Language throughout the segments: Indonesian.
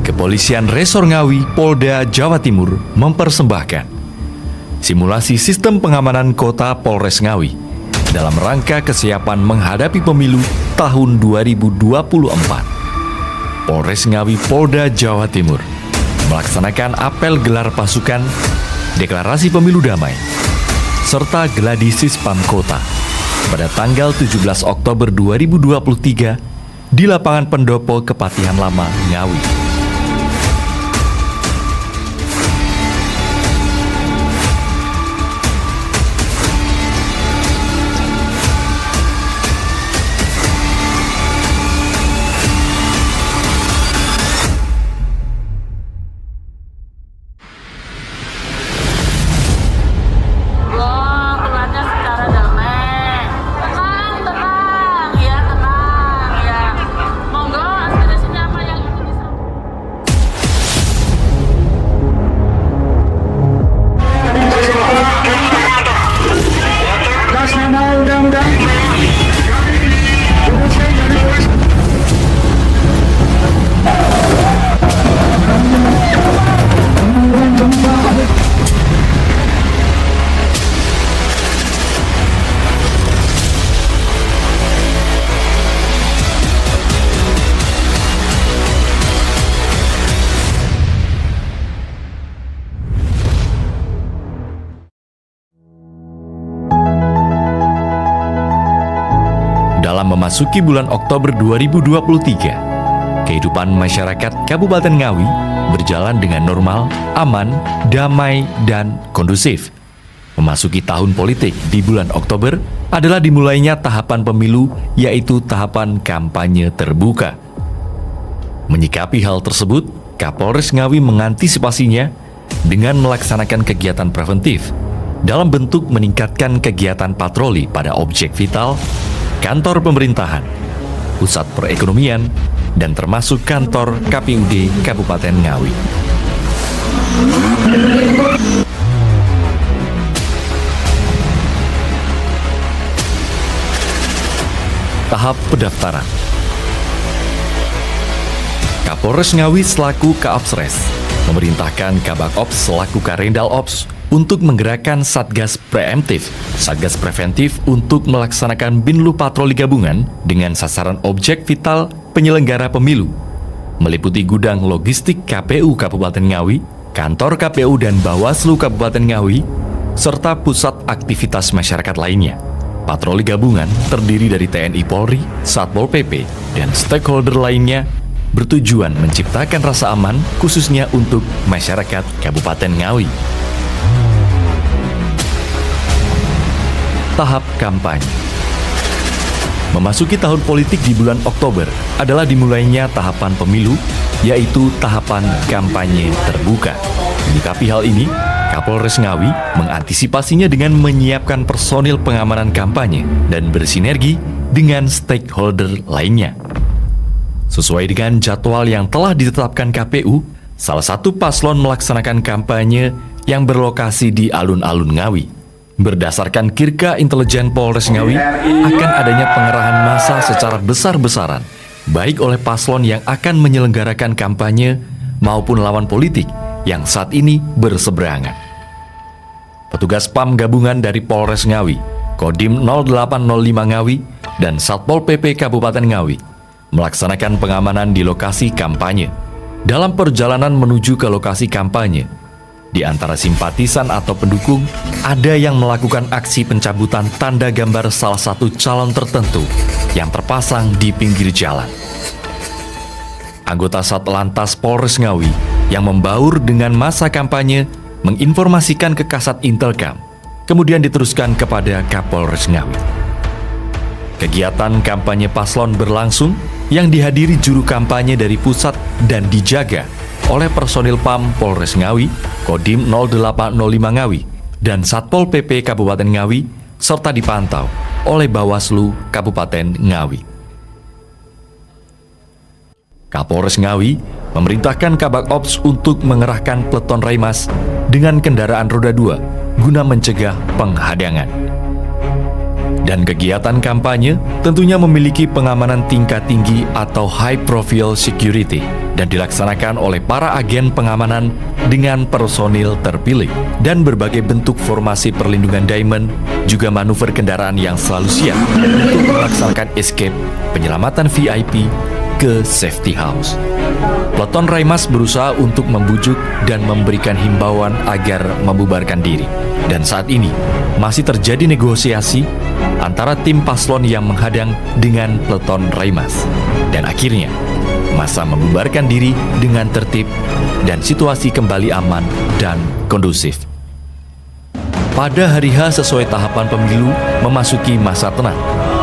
Kepolisian Resor Ngawi, Polda Jawa Timur mempersembahkan simulasi sistem pengamanan kota Polres Ngawi dalam rangka kesiapan menghadapi pemilu tahun 2024. Polres Ngawi, Polda Jawa Timur melaksanakan apel gelar pasukan, deklarasi pemilu damai, serta gladi Sispam Kota pada tanggal 17 Oktober 2023 di lapangan Pendopo Kepatihan Lama, Ngawi. Dalam memasuki bulan Oktober 2023, kehidupan masyarakat Kabupaten Ngawi berjalan dengan normal, aman, damai, dan kondusif. Memasuki tahun politik di bulan Oktober adalah dimulainya tahapan pemilu, yaitu tahapan kampanye terbuka. Menyikapi hal tersebut, Kapolres Ngawi mengantisipasinya dengan melaksanakan kegiatan preventif dalam bentuk meningkatkan kegiatan patroli pada objek vital, kantor pemerintahan, pusat perekonomian, dan termasuk kantor KPUD Kabupaten Ngawi. Tahap pendaftaran. Kapolres Ngawi selaku Kaopsres memerintahkan Kabak Ops selaku Karendal Ops untuk menggerakkan Satgas Preemptif, Satgas Preventif untuk melaksanakan binlu patroli gabungan dengan sasaran objek vital penyelenggara pemilu, meliputi gudang logistik KPU Kabupaten Ngawi, kantor KPU dan Bawaslu Kabupaten Ngawi, serta pusat aktivitas masyarakat lainnya. Patroli gabungan terdiri dari TNI Polri, Satpol PP, dan stakeholder lainnya bertujuan menciptakan rasa aman khususnya untuk masyarakat Kabupaten Ngawi. Tahap kampanye. Memasuki tahun politik di bulan Oktober adalah dimulainya tahapan pemilu, yaitu tahapan kampanye terbuka. Menyikapi hal ini, Kapolres Ngawi mengantisipasinya dengan menyiapkan personil pengamanan kampanye dan bersinergi dengan stakeholder lainnya. Sesuai dengan jadwal yang telah ditetapkan KPU, salah satu paslon melaksanakan kampanye yang berlokasi di alun-alun Ngawi. Berdasarkan Kirka Intelijen Polres Ngawi, akan adanya pengerahan massa secara besar-besaran, baik oleh paslon yang akan menyelenggarakan kampanye maupun lawan politik yang saat ini berseberangan. Petugas PAM gabungan dari Polres Ngawi, Kodim 0805 Ngawi, dan Satpol PP Kabupaten Ngawi melaksanakan pengamanan di lokasi kampanye. Dalam perjalanan menuju ke lokasi kampanye, di antara simpatisan atau pendukung, ada yang melakukan aksi pencabutan tanda gambar salah satu calon tertentu yang terpasang di pinggir jalan. Anggota Satlantas Polres Ngawi yang membaur dengan masa kampanye menginformasikan ke Kasat Intelkam, kemudian diteruskan kepada Kapolres Ngawi. Kegiatan kampanye paslon berlangsung yang dihadiri juru kampanye dari pusat dan dijaga oleh personil PAM Polres Ngawi, Kodim 0805 Ngawi, dan Satpol PP Kabupaten Ngawi, serta dipantau oleh Bawaslu Kabupaten Ngawi. Kapolres Ngawi memerintahkan Kabak Ops untuk mengerahkan peleton Raimas dengan kendaraan roda 2 guna mencegah penghadangan. Dan kegiatan kampanye tentunya memiliki pengamanan tingkat tinggi atau high profile security dan dilaksanakan oleh para agen pengamanan dengan personil terpilih. Dan berbagai bentuk formasi perlindungan diamond, juga manuver kendaraan yang selalu siap untuk melaksanakan escape penyelamatan VIP ke safety house. Peleton Raimas berusaha untuk membujuk dan memberikan himbauan agar membubarkan diri. Dan saat ini masih terjadi negosiasi antara tim paslon yang menghadang dengan Peleton Raimas. Dan akhirnya massa membubarkan diri dengan tertib dan situasi kembali aman dan kondusif. Pada hari H sesuai tahapan pemilu memasuki masa tenang,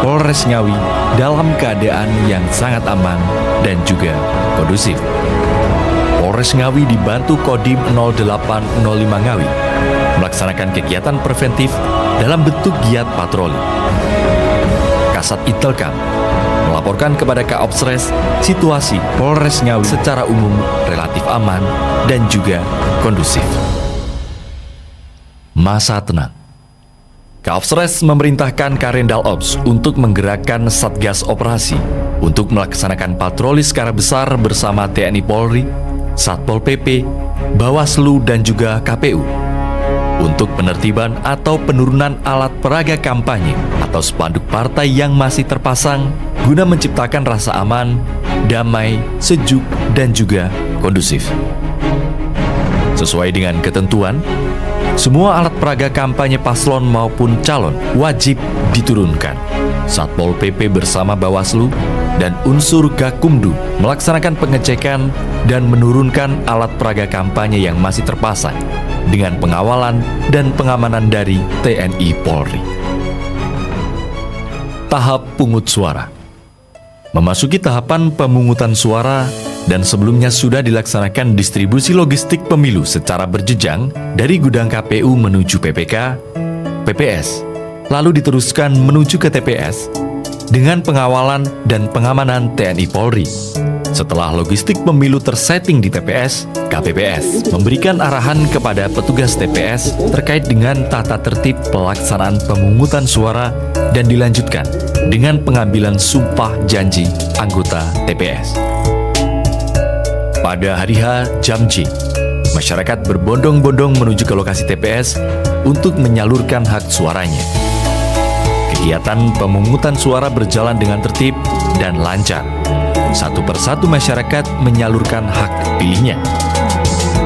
Polres Ngawi dalam keadaan yang sangat aman dan juga kondusif. Polres Ngawi dibantu Kodim 0805 Ngawi melaksanakan kegiatan preventif dalam bentuk giat patroli. Kasat Intelkam melaporkan kepada Kaopsres situasi Polres Ngawi secara umum relatif aman dan juga kondusif. Masa tenang. Kaopsres memerintahkan Karendal Ops untuk menggerakkan Satgas Operasi untuk melaksanakan patroli skala besar bersama TNI Polri, Satpol PP, Bawaslu dan juga KPU untuk penertiban atau penurunan alat peraga kampanye atau spanduk partai yang masih terpasang guna menciptakan rasa aman, damai, sejuk, dan juga kondusif. Sesuai dengan ketentuan, semua alat peraga kampanye paslon maupun calon wajib diturunkan. Satpol PP bersama Bawaslu dan unsur Gakumdu melaksanakan pengecekan dan menurunkan alat peraga kampanye yang masih terpasang dengan pengawalan dan pengamanan dari TNI Polri. Tahap pungut suara. Memasuki tahapan pemungutan suara dan sebelumnya sudah dilaksanakan distribusi logistik pemilu secara berjenjang dari gudang KPU menuju PPK, PPS, lalu diteruskan menuju ke TPS dengan pengawalan dan pengamanan TNI Polri. Setelah logistik pemilu tersetting di TPS, KPPS memberikan arahan kepada petugas TPS terkait dengan tata tertib pelaksanaan pemungutan suara dan dilanjutkan dengan pengambilan sumpah janji anggota TPS. Pada hari H jam J, masyarakat berbondong-bondong menuju ke lokasi TPS untuk menyalurkan hak suaranya. Kegiatan pemungutan suara berjalan dengan tertib dan lancar. Satu persatu masyarakat menyalurkan hak pilihnya.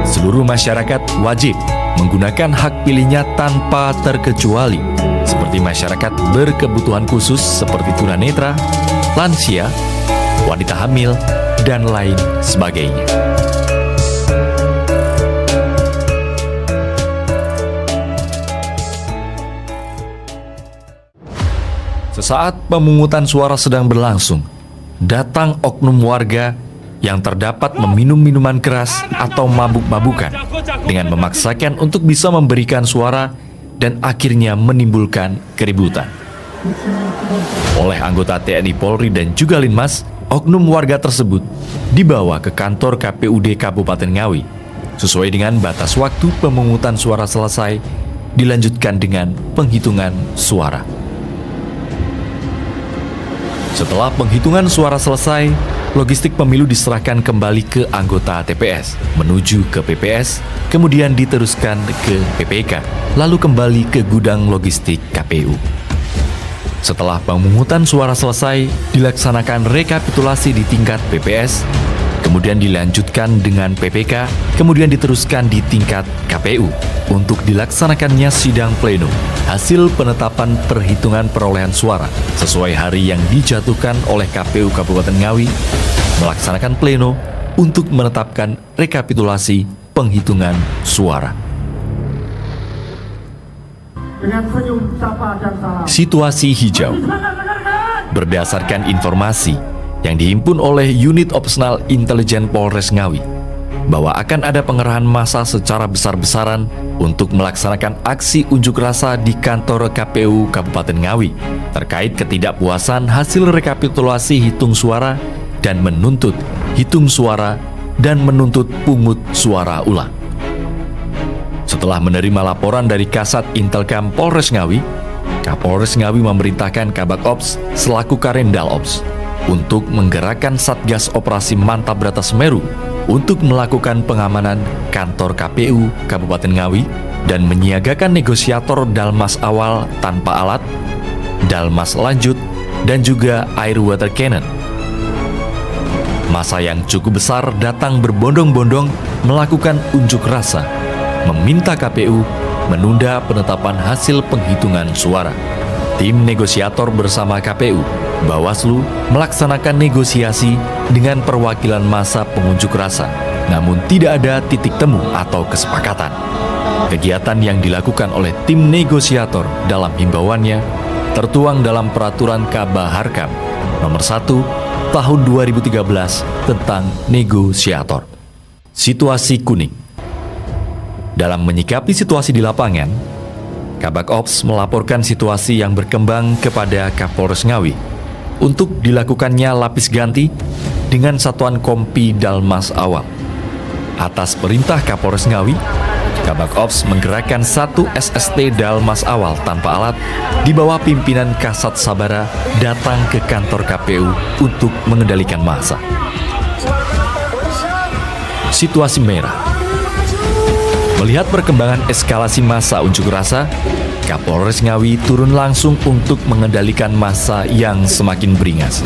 Seluruh masyarakat wajib menggunakan hak pilihnya tanpa terkecuali, seperti masyarakat berkebutuhan khusus seperti tunanetra, lansia, wanita hamil, dan lain sebagainya. Sesaat pemungutan suara sedang berlangsung, datang oknum warga yang terdapat meminum minuman keras atau mabuk-mabukan dengan memaksakan untuk bisa memberikan suara dan akhirnya menimbulkan keributan. Oleh anggota TNI Polri dan juga Linmas, oknum warga tersebut dibawa ke kantor KPUD Kabupaten Ngawi. Sesuai dengan batas waktu pemungutan suara selesai, dilanjutkan dengan penghitungan suara. Setelah penghitungan suara selesai, logistik pemilu diserahkan kembali ke anggota TPS, menuju ke PPS, kemudian diteruskan ke PPK, lalu kembali ke gudang logistik KPU. Setelah pemungutan suara selesai, dilaksanakan rekapitulasi di tingkat PPS, kemudian dilanjutkan dengan PPK, kemudian diteruskan di tingkat KPU untuk dilaksanakannya sidang pleno hasil penetapan perhitungan perolehan suara sesuai hari yang dijatuhkan oleh KPU Kabupaten Ngawi, melaksanakan pleno untuk menetapkan rekapitulasi penghitungan suara. Situasi hijau. Berdasarkan informasi yang dihimpun oleh Unit Operasional Intelijen Polres Ngawi, bahwa akan ada pengerahan massa secara besar-besaran untuk melaksanakan aksi unjuk rasa di kantor KPU Kabupaten Ngawi terkait ketidakpuasan hasil rekapitulasi hitung suara dan menuntut hitung suara dan menuntut pungut suara ulang. Setelah menerima laporan dari Kasat Intelkam Polres Ngawi, Kapolres Ngawi memerintahkan Kabak Ops selaku Karendal Ops untuk menggerakkan Satgas Operasi Mantap Brata Semeru untuk melakukan pengamanan kantor KPU Kabupaten Ngawi dan menyiagakan negosiator dalmas awal tanpa alat, dalmas lanjut, dan juga air water cannon. Massa yang cukup besar datang berbondong-bondong melakukan unjuk rasa, meminta KPU menunda penetapan hasil penghitungan suara. Tim negosiator bersama KPU, Bawaslu melaksanakan negosiasi dengan perwakilan massa pengunjuk rasa, namun tidak ada titik temu atau kesepakatan. Kegiatan yang dilakukan oleh tim negosiator dalam himbauannya tertuang dalam Peraturan Kabaharkam Nomor 1 Tahun 2013 tentang negosiator. Situasi kuning. Dalam menyikapi situasi di lapangan, Kabak Ops melaporkan situasi yang berkembang kepada Kapolres Ngawi untuk dilakukannya lapis ganti dengan Satuan Kompi Dalmas Awal. Atas perintah Kapolres Ngawi, Kabak Ops menggerakkan 1 SST Dalmas Awal tanpa alat di bawah pimpinan Kasat Sabara datang ke kantor KPU untuk mengendalikan massa. Situasi merah. Melihat perkembangan eskalasi massa unjuk rasa, Kapolres Ngawi turun langsung untuk mengendalikan massa yang semakin beringas.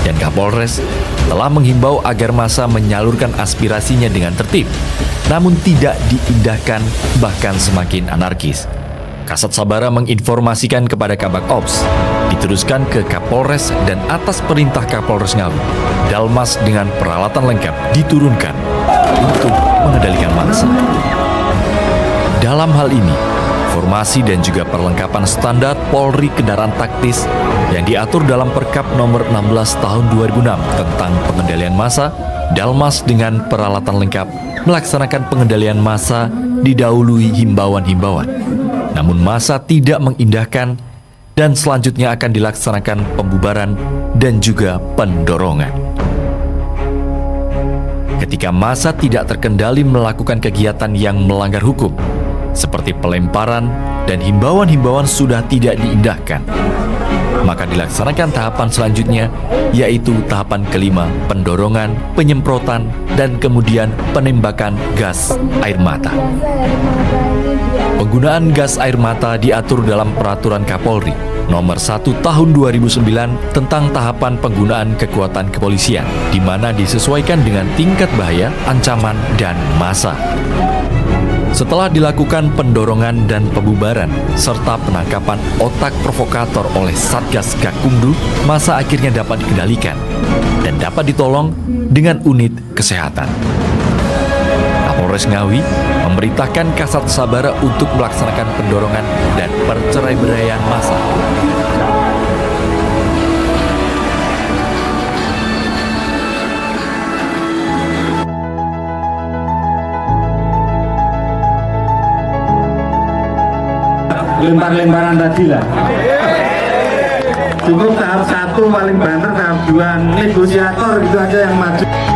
Dan Kapolres telah menghimbau agar massa menyalurkan aspirasinya dengan tertib, namun tidak diindahkan, bahkan semakin anarkis. Kasat Sabara menginformasikan kepada Kabak Ops, diteruskan ke Kapolres dan atas perintah Kapolres Ngawi, dalmas dengan peralatan lengkap diturunkan untuk mengendalikan massa. Dalam hal ini, formasi dan juga perlengkapan standar Polri kendaraan taktis yang diatur dalam Perkap Nomor 16 Tahun 2006 tentang pengendalian massa, dalmas dengan peralatan lengkap melaksanakan pengendalian massa didahului himbauan-himbauan. Namun massa tidak mengindahkan dan selanjutnya akan dilaksanakan pembubaran dan juga pendorongan. Ketika massa tidak terkendali melakukan kegiatan yang melanggar hukum, seperti pelemparan dan himbauan-himbauan sudah tidak diindahkan, maka dilaksanakan tahapan selanjutnya, yaitu tahapan kelima, pendorongan, penyemprotan, dan kemudian penembakan gas air mata. Penggunaan gas air mata diatur dalam Peraturan Kapolri Nomor 1 Tahun 2009 tentang tahapan penggunaan kekuatan kepolisian, di mana disesuaikan dengan tingkat bahaya, ancaman, dan massa. Setelah dilakukan pendorongan dan pembubaran, serta penangkapan otak provokator oleh Satgas Gakumdu, massa akhirnya dapat dikendalikan dan dapat ditolong dengan unit kesehatan. Kapolres Ngawi memerintahkan Kasat Sabara untuk melaksanakan pendorongan dan perceraiberaian massa. Lempar-lemparan tadi lah. Cukup tahap 1 paling banter, tahap 2 negosiator gitu aja yang maju.